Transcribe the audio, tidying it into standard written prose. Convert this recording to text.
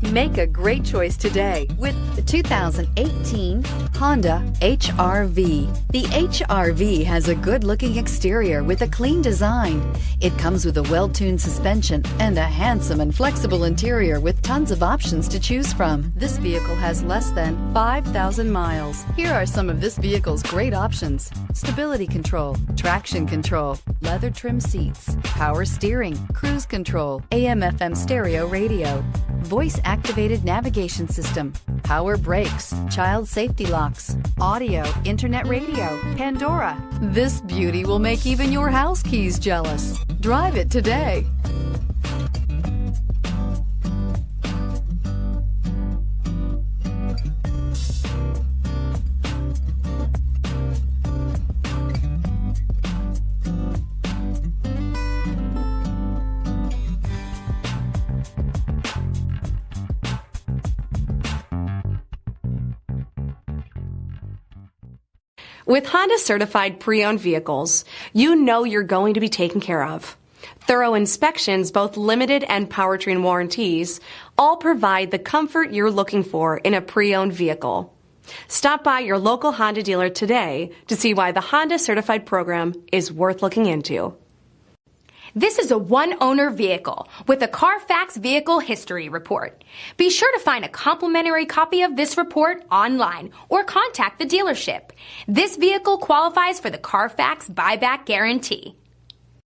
Make a great choice today with the 2018 Honda HR-V. The HR-V has a good-looking exterior with a clean design. It comes with a well-tuned suspension and a handsome and flexible interior with tons of options to choose from. This vehicle has less than 5,000 miles. Here are some of this vehicle's great options: stability control, traction control, leather trim seats, power steering, cruise control, AM/FM stereo radio, voice-activated navigation system, power brakes, child safety locks, audio, internet radio, Pandora. This beauty will make even your house keys jealous. Drive it today. With Honda certified pre-owned vehicles, you know you're going to be taken care of. Thorough inspections, both limited and powertrain warranties, all provide the comfort you're looking for in a pre-owned vehicle. Stop by your local Honda dealer today to see why the Honda certified program is worth looking into. This is a one-owner vehicle with a CARFAX Vehicle History Report. Be sure to find a complimentary copy of this report online or contact the dealership. This vehicle qualifies for the CARFAX Buyback Guarantee.